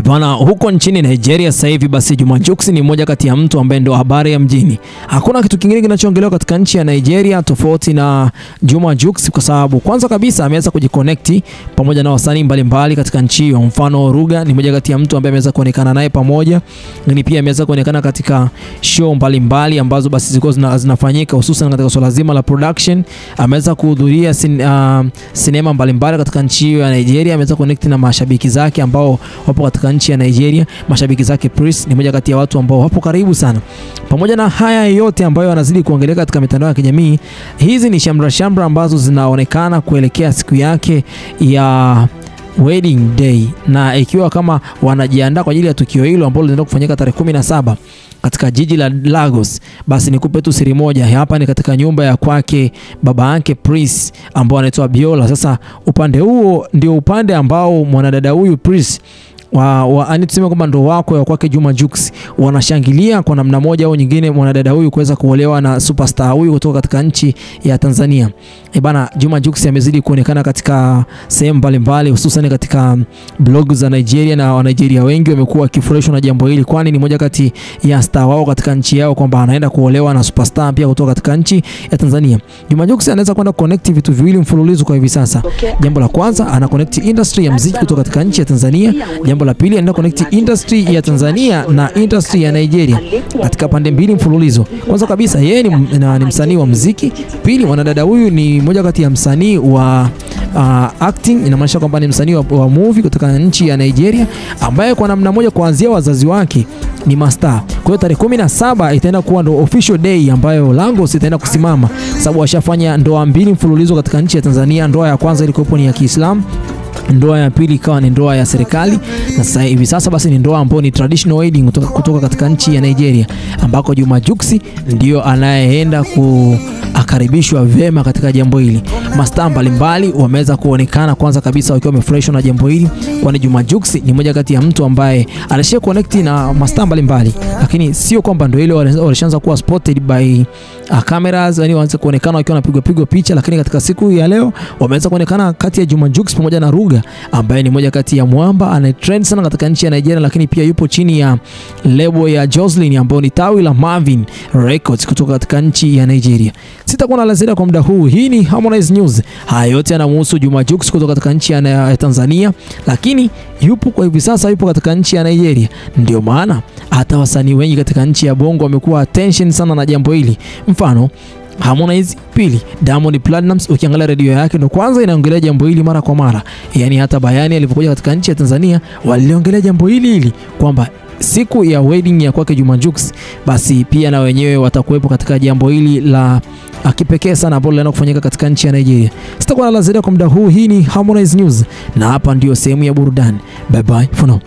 Bwana, huko nchini Nigeria sasa hivi basi Juma Jux ni mmoja kati ya mtu ambaye ndo habari ya mjini. Hakuna kitu kingine kinachoongelewa katika nchi ya Nigeria tofauti na Juma Jux, kwa sababu kwanza kabisa ameweza kujiconnect pamoja na wasanii mbalimbali katika nchi hiyo. Mfano Ruga ni mmoja kati ya mtu ambaye ameweza kuonekana naye pamoja, lakini pia ameweza kuonekana katika show mbalimbali ambazo basi zilikuwa zinafanyika hususan katika swala zima la production. Ameweza kuhudhuria sinema mbalimbali katika nchi hiyo ya Nigeria. Ameweza connect na mashabiki zake ambao wapo katika nchi ya Nigeria. Mashabiki zake Prince ni mmoja kati ya watu ambao wapo karibu sana. Pamoja na haya yote ambayo yanazidi kuongeleka katika mitandao ya kijamii, hizi ni shamra ambazo zinaonekana kuelekea siku yake ya wedding day, na ikiwa kama wanajiandaa kwa ajili ya tukio hilo ambalo linaenda kufanyika tarehe 17 katika jiji la Lagos. Basi nikupe tu siri moja, hapa ni katika nyumba ya kwake baba yake Prince ambao anaitwa Biola. Sasa upande huo ndio upande ambao mwanadada huyu Prince tuseme kwamba ndo wako ya kwake Juma Jux wanashangilia kwa namna moja au nyingine mwanadada huyu kuweza kuolewa na superstar huyu kutoka katika nchi ya Tanzania. Bana, Juma Jux amezidi kuonekana katika sehemu mbalimbali hususan katika blog za Nigeria, na wa Nigeria wengi wamekuwa wakifurahishwa na jambo hili, kwani ni moja kati ya star wao katika nchi yao kwamba anaenda kuolewa na superstar pia kutoka katika nchi ya Tanzania. Juma Jux anaweza kwenda connect vitu viwili mfululizo kwa hivi sasa. Jambo la kwanza, ana connect industry ya muziki kutoka katika nchi ya Tanzania. Jambo la pili, anaenda connect industry ya Tanzania na industry ya Nigeria katika pande mbili mfululizo. Kwanza kabisa, yeye ni msanii wa muziki. Pili, mwanadada huyu ni mmoja kati ya msanii wa acting, inamaanisha kwamba ni msanii wa movie kutoka nchi ya Nigeria ambaye kwa namna moja kuanzia wazazi wake ni master. Kwa hiyo tarehe 17 itaenda kuwa ndo official day ambayo Lagos itaenda kusimama, sababu washafanya ndoa mbili mfululizo katika nchi ya Tanzania. Ndoa ya kwanza ilikuwa ni ya Kiislamu, ndoa ya pili ikawa ni ndoa ya serikali, na sasa hivi basi ni ndoa ambayo ni traditional wedding kutoka katika nchi ya Nigeria, ambako Juma Jux ndio anayeenda akaribishwa vyema katika jambo hili. Mastaa mbalimbali wameweza kuonekana kwanza kabisa wakiwa wamefurahishwa na jambo hili, kwani Juma Jux ni mmoja kati ya mtu ambaye alishia connect na mastaa mbalimbali, lakini sio kwamba ndio ile walishaanza kuwa spotted by cameras, yani waanze kuonekana wakiwa wanapigwa picha. Lakini katika siku ya leo wameweza kuonekana kati ya Juma Jux pamoja na Ruga ambaye ni mmoja kati ya mwamba ana trend sana katika nchi ya Nigeria, lakini pia yupo chini ya label ya Joslin ambayo ni tawi la Marvin Records kutoka katika nchi ya Nigeria. Sitakuwa na la ziada kwa muda huu. Hii ni Harmonize News. Haya yote yanamhusu Juma Jux kutoka katika nchi ya Tanzania, lakini yupo kwa hivi sasa yupo katika nchi ya Nigeria. Ndio maana hata wasanii wengi katika nchi ya Bongo wamekuwa attention sana na jambo hili. Mfano Harmonize, pili Diamond Platnumz, ukiangalia radio yake ndo kwanza inaongelea jambo hili mara kwa mara. Yani hata Bayani alipokuja katika nchi ya Tanzania waliongelea jambo hili kwamba siku ya wedding ya kwake Juma Jux basi pia na wenyewe watakuwepo katika jambo hili la kipekee sana ambalo linaenda kufanyika katika nchi ya Nigeria. Sitakuwa na la ziada kwa muda huu. Hii ni Harmonize News na hapa ndio sehemu ya burudani. Bye bye for now.